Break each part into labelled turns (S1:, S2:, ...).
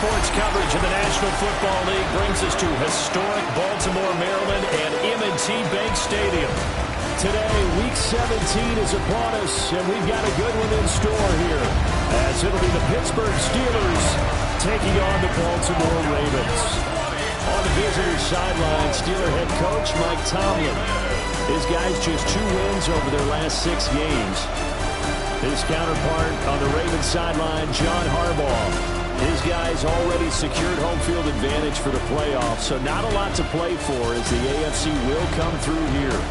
S1: sports coverage in the National Football League brings us to historic Baltimore, Maryland, and M&T Bank Stadium. Today, Week 17 is upon us, and we've got a good one in store here, as it'll be the Pittsburgh Steelers taking on the Baltimore Ravens. On the visitors' sideline, Steeler head coach Mike Tomlin. His guys just 2 wins over their last 6 games. His counterpart on the Ravens sideline, John Harbaugh. His guys already secured home field advantage for the playoffs, so not a lot to play for as the AFC will come through here.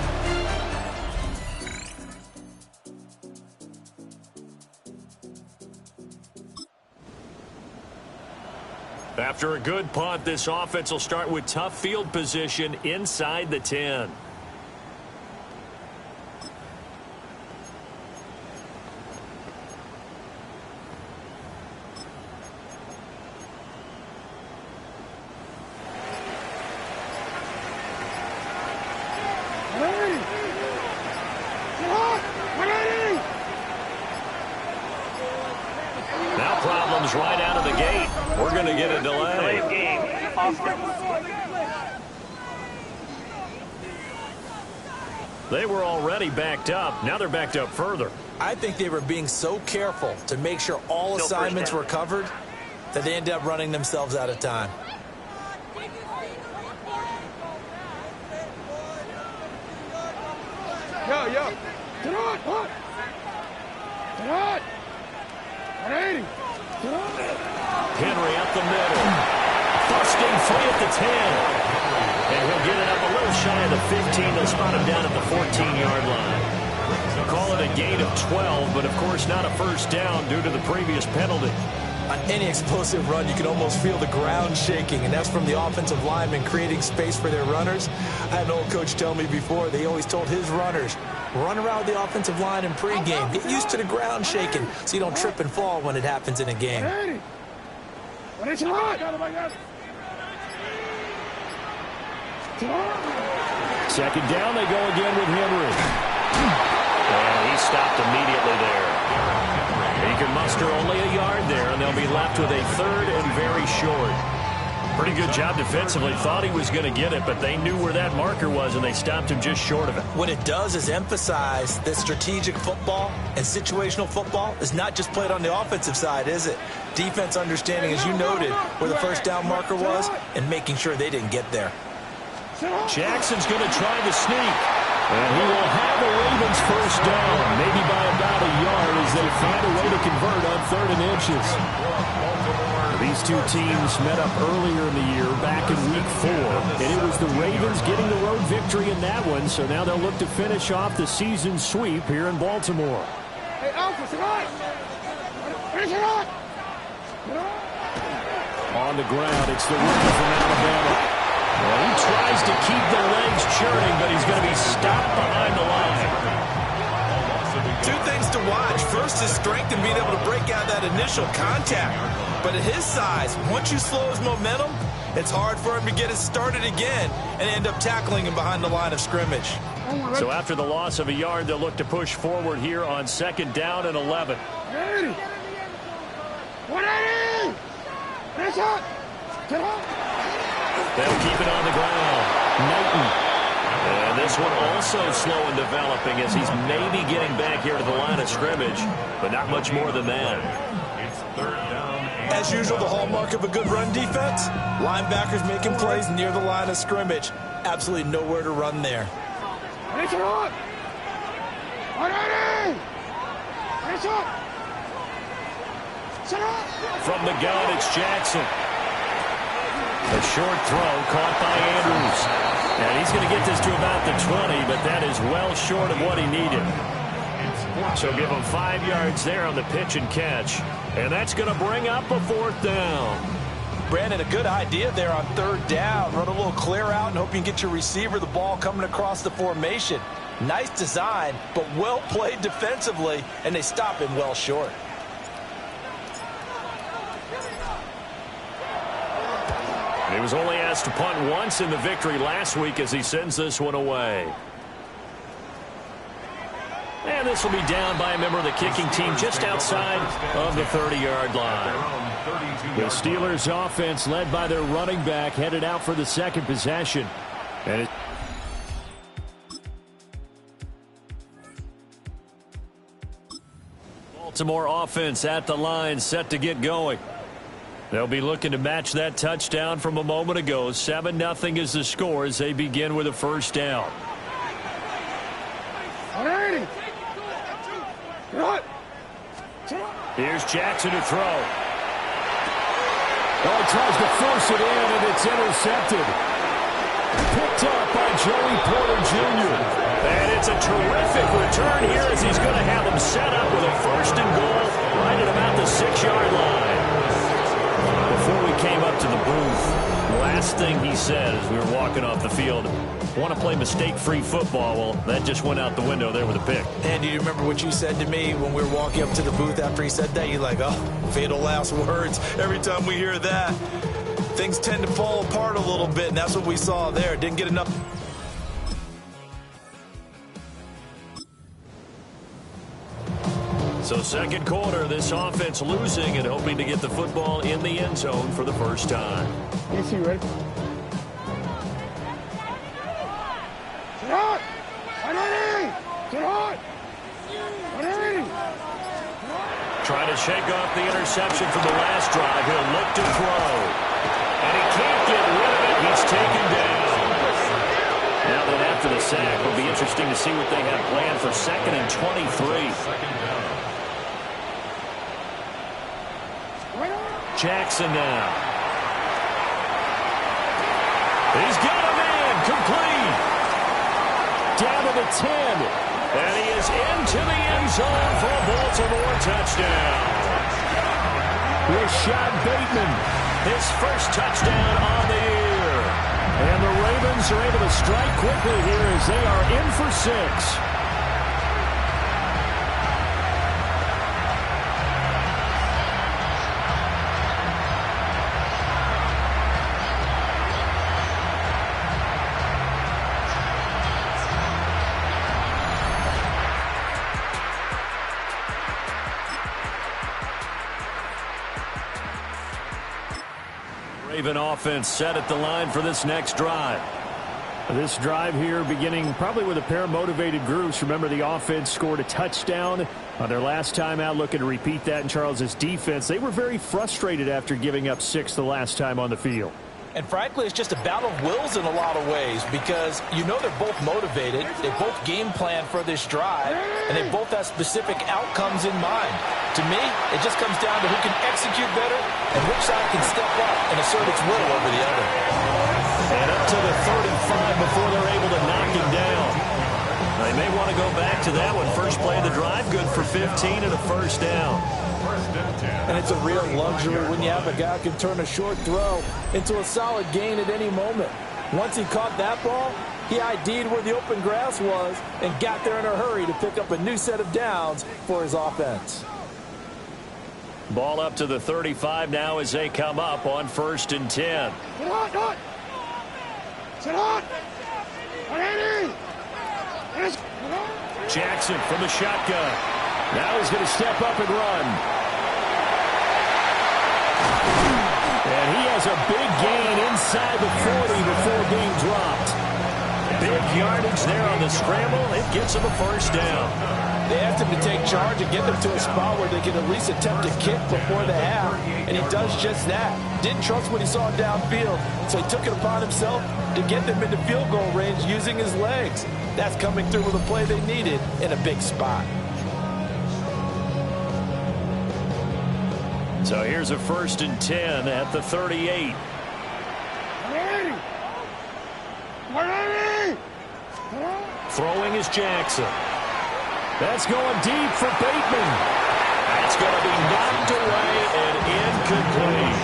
S1: After a good punt, this offense will start with tough field position inside the 10. Now problems right out of the gate. We're going to get a delay. They were already backed up. Now they're backed up further.
S2: I think they were being so careful to make sure all assignments were covered that they ended up running themselves out of time.
S3: Yo. Get on. Get on. 180.
S1: Henry up the middle. Busting free at the 10. And he'll get it up a little shy of the 15. They'll spot him down at the 14-yard line. They'll call it a gain of 12, but of course not a first down due to the previous penalty.
S2: On any explosive run, you can almost feel the ground shaking, and that's from the offensive linemen creating space for their runners. I had an old coach tell me before, they always told his runners, run around the offensive line in pregame. Get used to the ground shaking so you don't trip and fall when it happens in a game.
S1: Second down, they go again with Henry. And he stopped immediately there. He can muster only a yard there, and they'll be left with a 3rd and very short. Pretty good job defensively. Thought he was going to get it, but they knew where that marker was, and they stopped him just short of it.
S2: What it does is emphasize that strategic football and situational football is not just played on the offensive side, is it? Defense understanding, as you noted, where the first down marker was and making sure they didn't get there.
S1: Jackson's going to try the sneak. And he will have the Ravens first down, maybe by about a yard as they find a way to convert on 3rd and inches. These two teams met up earlier in the year, back in Week 4, and it was the Ravens getting the road victory in that one, so now they'll look to finish off the season sweep here in Baltimore. On the ground, it's the rookie from Alabama. Well, he tries to keep the legs churning, but he's going to be stopped behind the line.
S2: 2 things to watch. First, his strength and being able to break out that initial contact. But at his size, once you slow his momentum, it's hard for him to get it started again and end up tackling him behind the line of scrimmage.
S1: So after the loss of a yard, they'll look to push forward here on 2nd down and 11.
S3: 180. 180. Finish up. Get up.
S1: They'll keep it on the ground. Knighton. And this one also slow in developing as he's maybe getting back here to the line of scrimmage, but not much more than that.
S2: As usual, the hallmark of a good run defense, linebackers making plays near the line of scrimmage. Absolutely nowhere to run there.
S3: Finish up. 180. Finish up. Shut up.
S1: From the gun, it's Jackson. A short throw caught by Andrews. And he's going to get this to about the 20, but that is well short of what he needed. So give him 5 yards there on the pitch and catch. And that's going to bring up a 4th down.
S2: Brandon, a good idea there on 3rd down. Run a little clear out and hope you can get your receiver the ball coming across the formation. Nice design, but well played defensively, and they stop him well short.
S1: He was only asked to punt once in the victory last week as he sends this one away. And this will be down by a member of the kicking team just outside of the 30-yard line. The Steelers offense led by their running back headed out for the second possession. And Baltimore offense at the line, set to get going. They'll be looking to match that touchdown from a moment ago. 7-0 is the score as they begin with a first down. Here's Jackson to throw.
S3: Oh, he tries to force it in, and it's intercepted. Picked up by Joey Porter Jr.
S1: And it's a terrific return here as he's going to have them set up with a first and goal right at about the 6-yard line. Before we came up to the booth, the last thing he said as we were walking off the field, want to play mistake-free football. Well, that just went out the window there with a pick.
S2: And do you remember what you said to me when we were walking up to the booth after he said that? You're like, oh, fatal last words. Every time we hear that, things tend to fall apart a little bit, and that's what we saw there. Didn't get enough.
S1: So second quarter, this offense losing and hoping to get the football in the end zone for the first time.
S3: Easy, ready? Sit hot! Sit hot!
S1: Trying to shake off the interception from the last drive. He'll look to throw. And he can't get rid of it. He's taken down. Now that after the sack, it'll be interesting to see what they have planned for 2nd and 23. Jackson now. He's got a man complete. Down to the 10. And he is into the end zone for a Baltimore touchdown.
S3: Rashad Bateman,
S1: his first touchdown on the year.
S3: And the Ravens are able to strike quickly here as they are in for 6.
S1: Raven offense set at the line for this next drive.
S3: This drive here beginning probably with a pair of motivated groups. Remember, the offense scored a touchdown on their last time out, looking to repeat that in Charles's defense. They were very frustrated after giving up 6 the last time on the field.
S2: And frankly, it's just a battle of wills in a lot of ways because you know they're both motivated. They both game plan for this drive, and they both have specific outcomes in mind. To me, it just comes down to who can execute better and which side can step up and assert its will over the other.
S1: And up to the 35 before they're able to knock him down. They may want to go back to that one. First play of the drive, good for 15 and a first down.
S4: And it's a real luxury when you have a guy who can turn a short throw into a solid gain at any moment. Once he caught that ball, he ID'd where the open grass was and got there in a hurry to pick up a new set of downs for his offense.
S1: Ball up to the 35 now as they come up on 1st and 10.
S3: Sit hot! Sit hot!
S1: Jackson from the shotgun. Now he's going to step up and run.
S3: And he has a big gain inside the 40 before being dropped.
S1: Big yardage there on the scramble. It gets him a first down.
S4: They asked him to take charge and get them to a spot where they can at least attempt a kick before the half, and he does just that. Didn't trust what he saw downfield, so he took it upon himself to get them into field goal range using his legs. That's coming through with a play they needed in a big spot.
S1: So here's a 1st and 10 at the 38. Throwing is Jackson.
S3: That's going deep for Bateman.
S1: That's going to be knocked away and incomplete.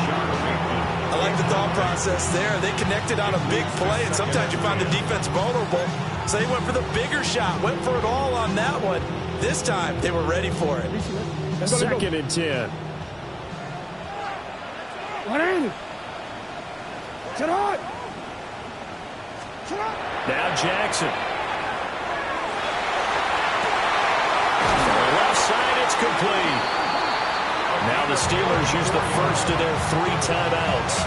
S2: I like the thought process there. They connected on a big play, and sometimes you find the defense vulnerable. So they went for the bigger shot, went for it all on that one. This time, they were ready for it.
S3: 2nd and 10.
S1: Now Jackson. complete. Now the Steelers use the first of their 3 timeouts.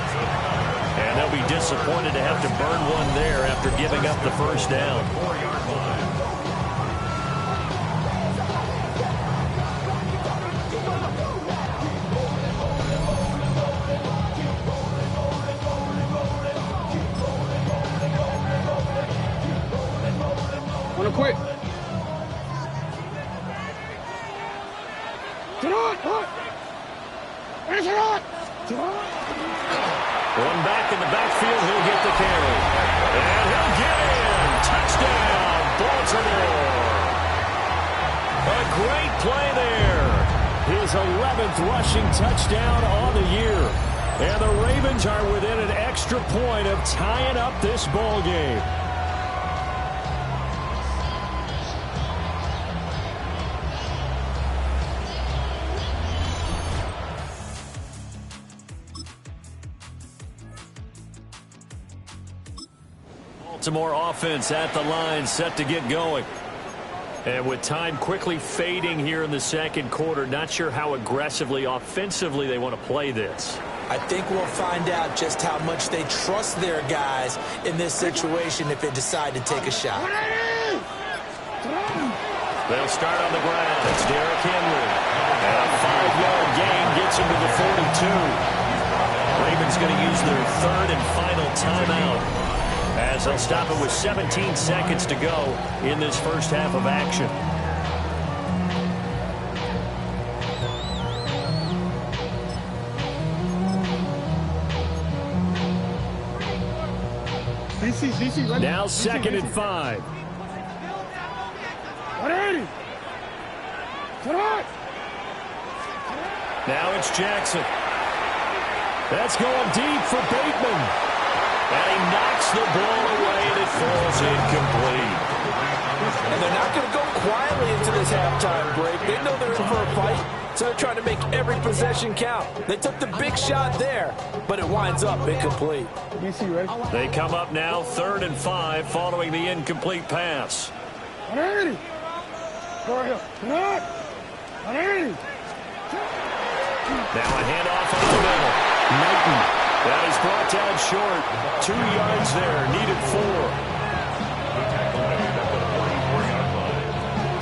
S1: And they'll be disappointed to have to burn one there after giving up the first down.
S5: Wanna quit?
S1: One back in the backfield, he'll get the carry. And he'll get in. Touchdown, Baltimore. A great play there. His 11th rushing touchdown on the year. And the Ravens are within an extra point of tying up this ball game. Baltimore offense at the line, set to get going. And with time quickly fading here in the second quarter, not sure how aggressively, offensively they want to play this.
S2: I think we'll find out just how much they trust their guys in this situation if they decide to take a shot.
S1: They'll start on the ground. It's Derrick Henry. And a 5-yard gain gets him to the 42. Ravens going to use their 3rd and final timeout, as they'll stop it with 17 seconds to go in this first half of action.
S3: Now 2nd and 5.
S1: Now it's Jackson. That's going deep for Bateman. And he knocks the ball away, and it falls incomplete.
S4: And they're not going to go quietly into this halftime break. They know they're in for a fight, so they're trying to make every possession count. They took the big shot there, but it winds up incomplete.
S1: They come up now 3rd and 5 following the incomplete pass. Now a handoff on the middle. Knighton. That is brought down short. 2 yards there. Needed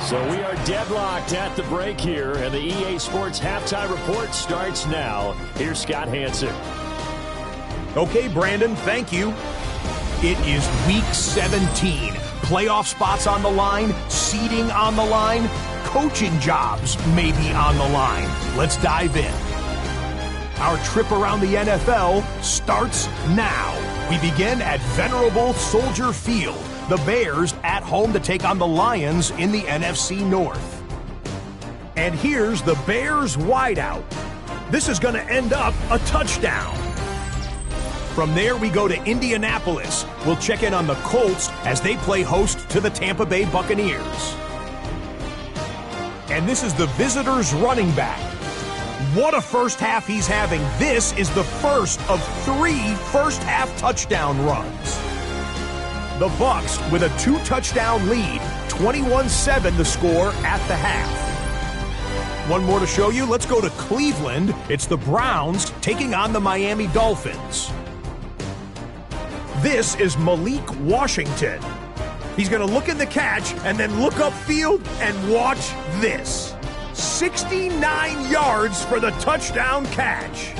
S1: 4.
S3: So we are deadlocked at the break here, and the EA Sports halftime report starts now. Here's Scott Hansen.
S6: Okay, Brandon, thank you. It is Week 17. Playoff spots on the line, seeding on the line, coaching jobs may be on the line. Let's dive in. Our trip around the NFL starts now. We begin at venerable Soldier Field. The Bears at home to take on the Lions in the NFC North. And here's the Bears wideout. This is going to end up a touchdown. From there, we go to Indianapolis. We'll check in on the Colts as they play host to the Tampa Bay Buccaneers. And this is the visitors' running back. What a first half he's having. This is the first of 3 first-half touchdown runs. The Bucs with a 2-touchdown lead, 21-7 the score at the half. One more to show you. Let's go to Cleveland. It's the Browns taking on the Miami Dolphins. This is Malik Washington. He's going to look in the catch and then look upfield and watch this. 69 yards for the touchdown catch.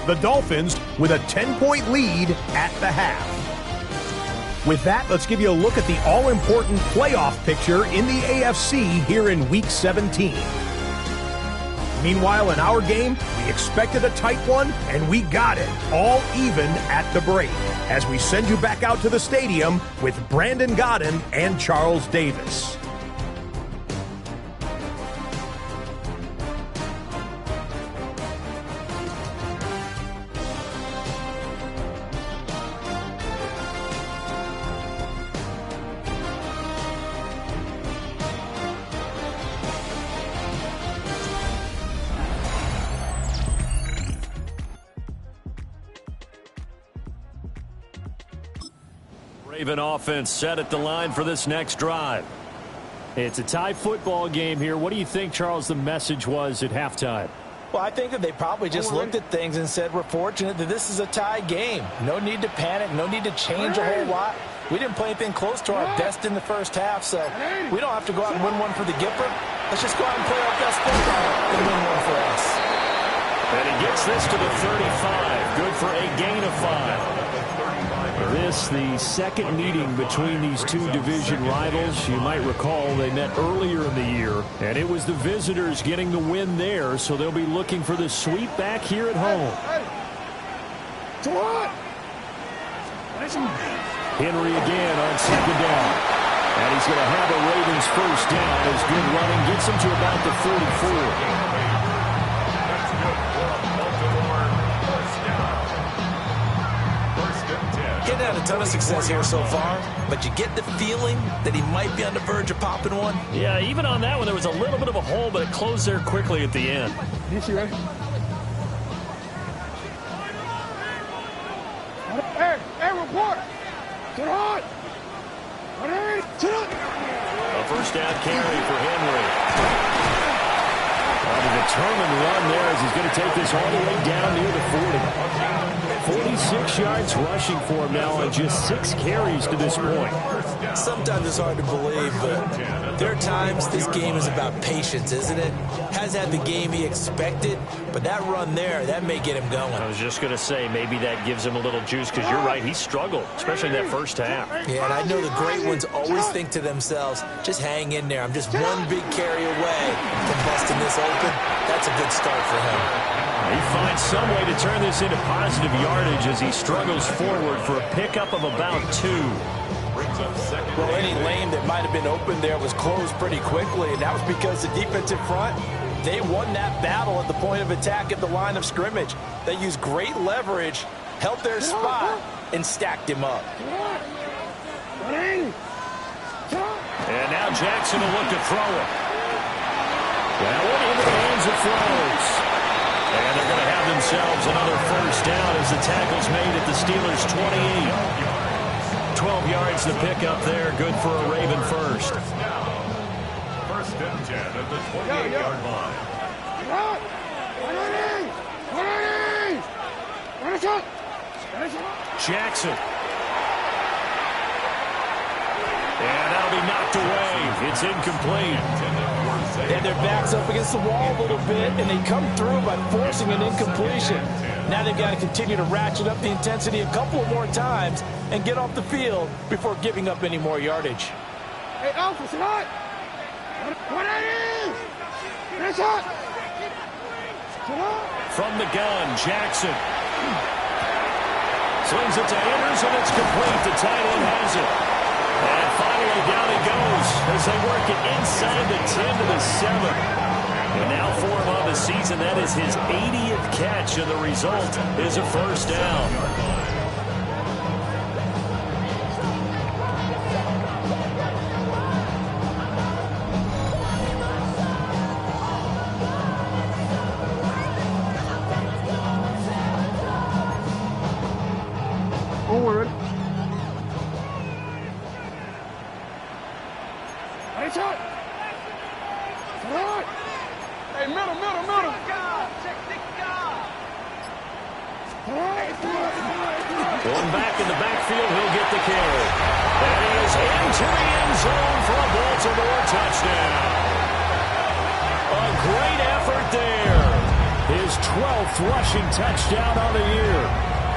S6: The Dolphins with a 10-point lead at the half. With that, let's give you a look at the all-important playoff picture in the AFC here in Week 17. Meanwhile, in our game, we expected a tight one, and we got it, all even at the break, as we send you back out to the stadium with Brandon Godden and Charles Davis.
S1: Raven offense set at the line for this next drive.
S3: It's a tie football game here. What do you think, Charles, the message was at halftime?
S4: Well, I think that they probably just looked at things and said, we're fortunate that this is a tie game. No need to panic. No need to change a whole lot. We didn't play anything close to our best in the first half, so we don't have to go out and win one for the Gipper. Let's just go out and play our best football and win one for us.
S1: And he gets this to the 35. Good for a gain of 5.
S3: This, the second meeting between these two division rivals. You might recall they met earlier in the year, and it was the visitors getting the win there, so they'll be looking for the sweep back here at home. Henry again on second down. And he's going to have a Ravens first down as good running gets him to about the 44.
S2: Getting had a ton of success here so far, but you get the feeling that he might be on the verge of popping one.
S3: Yeah, even on that one, there was a little bit of a hole, but it closed there quickly at the end.
S5: Hey, report! Get on!
S1: A first down carry for Henry. A determined run there as he's going to take this all the way down near the 40. 46 yards rushing for him now on just 6 carries to this point.
S2: Sometimes it's hard to believe, but there are times this game is about patience, isn't it? Has had the game he expected, but that run there, that may get him going.
S3: I was just going to say, maybe that gives him a little juice, because you're right, he struggled, especially in that first half.
S2: Yeah, and I know the great ones always think to themselves, just hang in there. I'm just one big carry away from busting this open. That's a good start for him.
S3: He finds some way to turn this into positive yardage as he struggles forward for a pickup of about 2.
S4: Well, any lane that might have been open there was closed pretty quickly, and that was because the defensive front, they won that battle at the point of attack at the line of scrimmage. They used great leverage, held their spot, and stacked him up.
S1: And now Jackson will look to throw it. Well, into the hands of throws. And they're going to have themselves another first down as the tackle's made at the Steelers' 28. 12 yards to pick up there. Good for a Raven first.
S7: First and 10 at the 28-yard line.
S1: Jackson. And that'll be knocked away. It's incomplete.
S4: And their back's up against the wall a little bit, and they come through by forcing an incompletion. Now they've got to continue to ratchet up the intensity a couple more times and get off the field before giving up any more yardage.
S5: Hey, Alpha, sit on! What is? It's hot!
S1: From the gun, Jackson. Slings it to Anders, and it's complete. The tight end has it. And finally, down he goes as they work it inside the 10 to the 7. And now for him on the season, that is his 80th catch, and the result is a first down.
S5: Forward. Hey, middle.
S1: Going back in the backfield, he'll get the carry. That is into the end zone for a Baltimore touchdown. A great effort there. His 12th rushing touchdown on the year.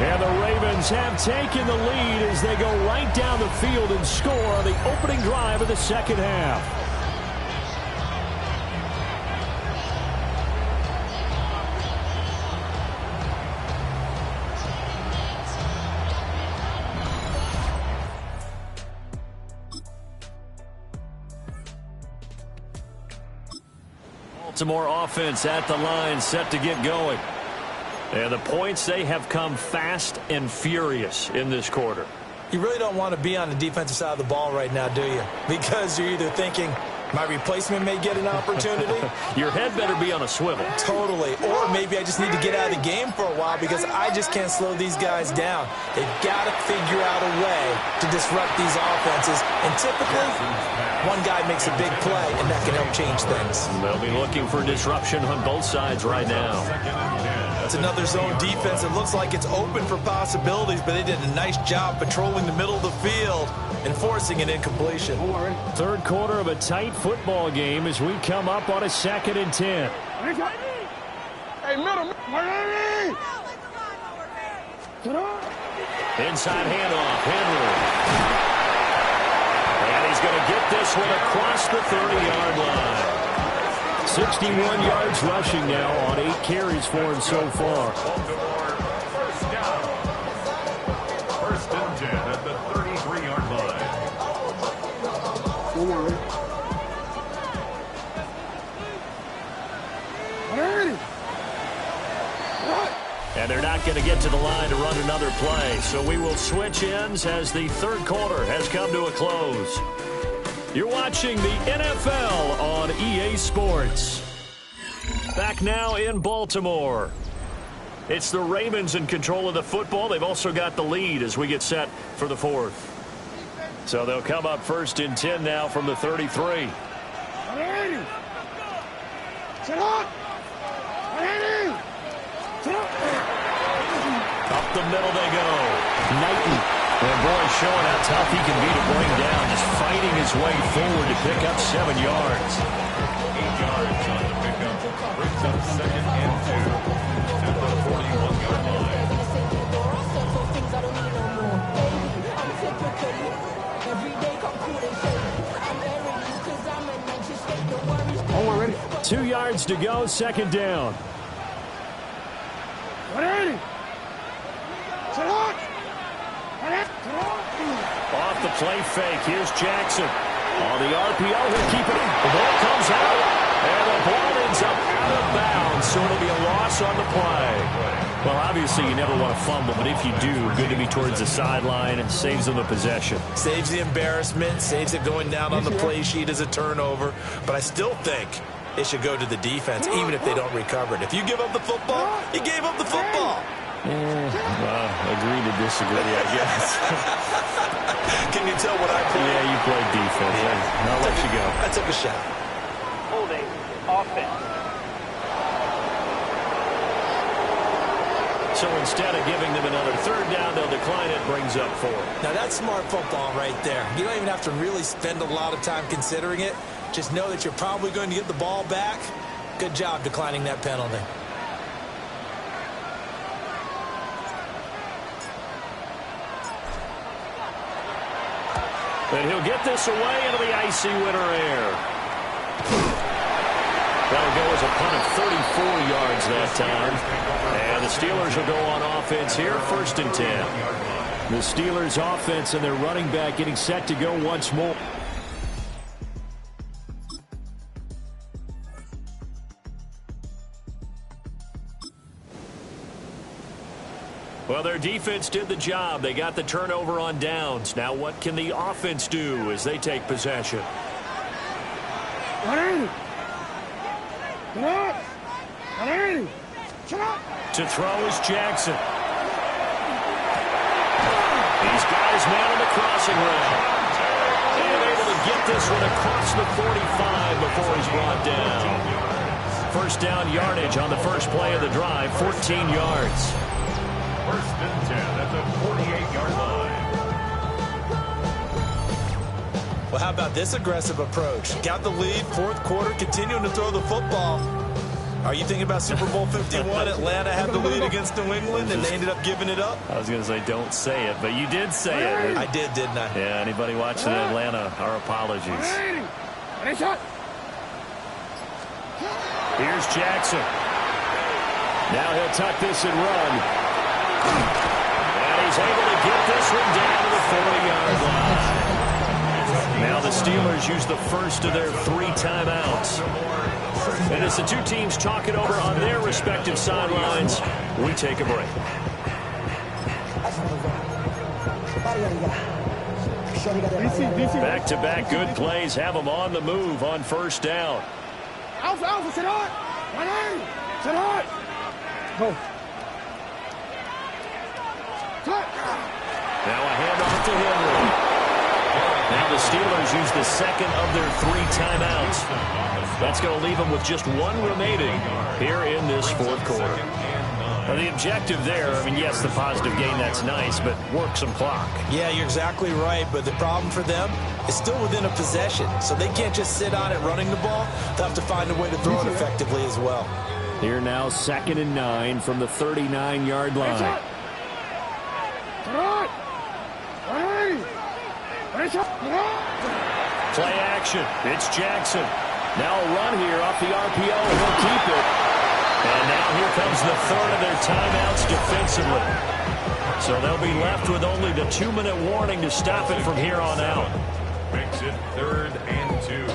S1: And the Ravens have taken the lead as they go right down the field and score on the opening drive of the second half. Baltimore offense at the line, set to get going. And the points, they have come fast and furious in this quarter.
S2: You really don't want to be on the defensive side of the ball right now, do you? Because you're either thinking, my replacement may get an opportunity.
S3: Your head better be on a swivel.
S2: Totally. Or maybe I just need to get out of the game for a while because I just can't slow these guys down. They've got to figure out a way to disrupt these offenses. And typically, One guy makes a big play, and that can help change things.
S1: They'll be looking for disruption on both sides right now.
S4: That's another zone defense. It looks like it's open for possibilities, but they did a nice job patrolling the middle of the field and forcing an incompletion.
S3: Third quarter of a tight football game as we come up on a 2nd and 10.
S5: Hey, middle.
S1: Inside handoff, Henry. And he's going to get this one across the 30-yard line.
S3: 61 yards rushing now on 8 carries for him so far.
S7: First and 10 at the 33-yard line.
S1: And they're not going to get to the line to run another play. So we will switch ends as the third quarter has come to a close. You're watching the NFL on EA Sports. Back now in Baltimore. It's the Ravens in control of the football. They've also got the lead as we get set for the fourth. So they'll come up first and 10 now from the 33. Up the middle they go. Knighton. And boy, showing how tough he can be to bring down. Just fighting his way forward to pick up 7 yards.
S7: 8 yards on the pickup. Brings up 2nd and 2 at the 41-yard line.
S5: Oh, ready.
S3: 2 yards to go, 2nd down.
S1: Off the play fake. Here's Jackson. On the RPO, he'll keep it. The ball comes out. And the ball ends up out of bounds, so it'll be a loss on the play. Well, obviously, you never want to fumble, but if you do, good to be towards the sideline. It saves them a possession.
S4: Saves the embarrassment, saves it going down on the play sheet as a turnover. But I still think it should go to the defense, even if they don't recover it. If you give up the football, you gave up the football.
S1: Agree to disagree, I guess.
S4: Can you tell what I played?
S1: Yeah, you played defense. Yeah. I'll let you go.
S4: I took a shot.
S8: Holding offense.
S1: So instead of giving them another third down, they'll decline it, brings up 4.
S4: Now, that's smart football right there. You don't even have to really spend a lot of time considering it. Just know that you're probably going to get the ball back. Good job declining that penalty.
S1: And he'll get this away into the icy winter air. That'll go as a punt of 34 yards that time. And the Steelers will go on offense here, 1st and 10.
S3: The Steelers offense and their running back getting set to go once more.
S1: Well, their defense did the job. They got the turnover on downs. Now what can the offense do as they take possession? To throw is Jackson. He's got his man on the crossing route. And able to get this one across the 45 before he's brought down. First down yardage on the first play of the drive, 14 yards.
S7: First and 10 at the 48-yard line.
S4: Well, how about this aggressive approach? Got the lead, fourth quarter, continuing to throw the football. Are you thinking about Super Bowl 51? Atlanta had the lead against New England, and they ended up giving it up?
S1: I was going to say don't say it, but you did say it.
S4: I did, didn't I?
S1: Yeah, anybody watching Atlanta, our apologies. Here's Jackson. Now he'll tuck this and run. And he's able to get this one down to the 40-yard line. Now the Steelers use the first of their 3 timeouts. And as the two teams talk it over on their respective sidelines, we take a break. Back-to-back good plays have them on the move on first down.
S5: Alpha, sit hard. Sit hard. Go.
S1: Now a handoff to Henry. Now Now the Steelers use the second of their 3 timeouts. That's going to leave them with just 1 remaining here in this fourth quarter. Well, the objective there, I mean, yes, the positive gain, that's nice, but work some clock.
S2: Yeah, you're exactly right, but the problem for them is still within a possession, so they can't just sit on it running the ball. They'll have to find a way to throw it effectively as well.
S3: Here now, 2nd and 9 from the 39-yard line.
S1: Play action. It's Jackson. Now a run here off the RPO, and they'll keep it. And now here comes the third of their timeouts defensively. So they'll be left with only the 2-minute warning to stop it from here on out.
S7: Makes it 3rd and 2.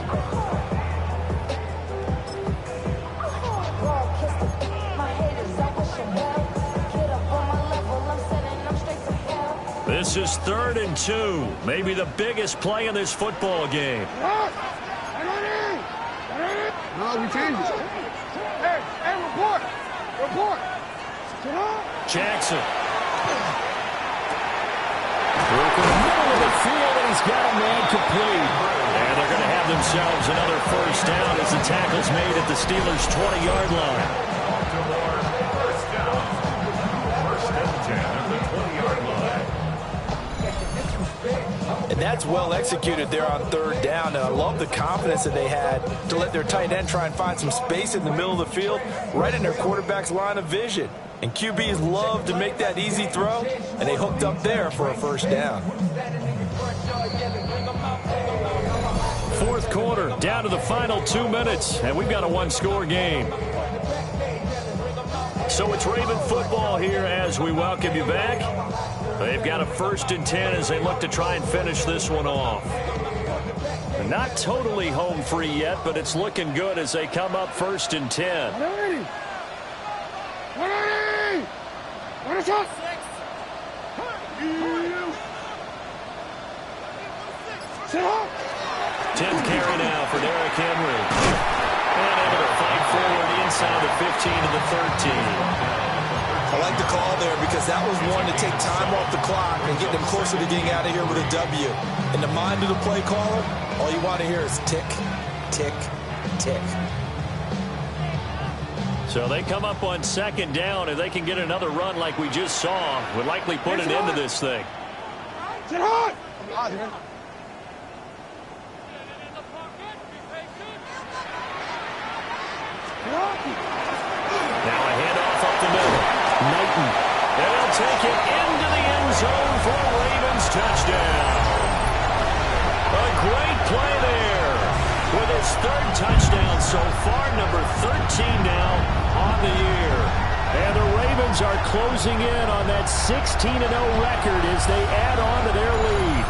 S1: This is 3rd and 2. Maybe the biggest play in this football game.
S5: No, we changed it. Hey, report.
S1: Jackson. Working the middle of the field, and he's got a man complete. And they're going to have themselves another first down as the tackle's made at the Steelers' 20-yard line.
S7: Baltimore, first down. First and 10 at the 20-yard line.
S4: And that's well executed there on 3rd down. And I love the confidence that they had to let their tight end try and find some space in the middle of the field, right in their quarterback's line of vision. And QBs love to make that easy throw, and they hooked up there for a first down.
S1: Fourth quarter, down to the final 2 minutes, and we've got a 1-score game. So it's Raven football here as we welcome you back. They've got a 1st and 10 as they look to try and finish this one off. They're not totally home free yet, but it's looking good as they come up 1st and 10.
S5: What is up?
S1: 10th carry now for Derrick Henry. And able to fight forward inside the 15 to the 13.
S2: I like the call there because that was one to take time off the clock and get them closer to getting out of here with a W. In the mind of the play caller, all you want to hear is tick, tick, tick.
S1: So they come up on 2nd down. If they can get another run like we just saw, would likely put an end to this thing.
S5: Sit hard.
S1: Now a handoff up the middle. Knighton. They'll take it into the end zone for a Ravens touchdown. A great play there. With his 3rd touchdown so far, number 13 now on the year. And the Ravens are closing in on that 16-0 record as they add on to their lead.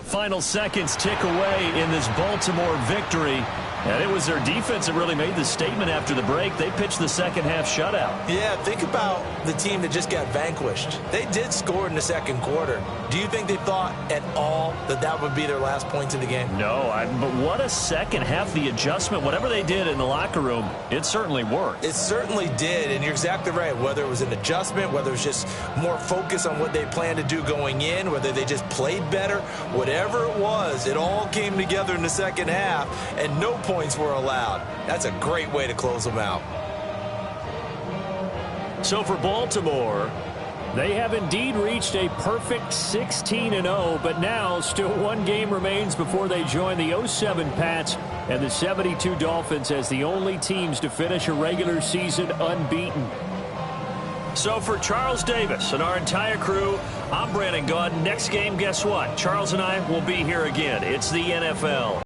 S1: Final seconds tick away in this Baltimore victory. And it was their defense that really made the statement after the break. They pitched the second half shutout.
S2: Yeah, think about the team that just got vanquished. They did score in the 2nd quarter. Do you think they thought at all that that would be their last points of the game?
S1: No, but what a second half. The adjustment, whatever they did in the locker room, it certainly worked.
S2: It certainly did, and you're exactly right. Whether it was an adjustment, whether it was just more focus on what they planned to do going in, whether they just played better, whatever it was, it all came together in the second half, and no points were allowed. That's a great way to close them out.
S1: So for Baltimore, they have indeed reached a perfect 16-0, but now still 1 game remains before they join the 07 Pats and the 72 Dolphins as the only teams to finish a regular season unbeaten. So for Charles Davis and our entire crew, I'm Brandon Gaudin. Next game, guess what? Charles and I will be here again. It's the NFL.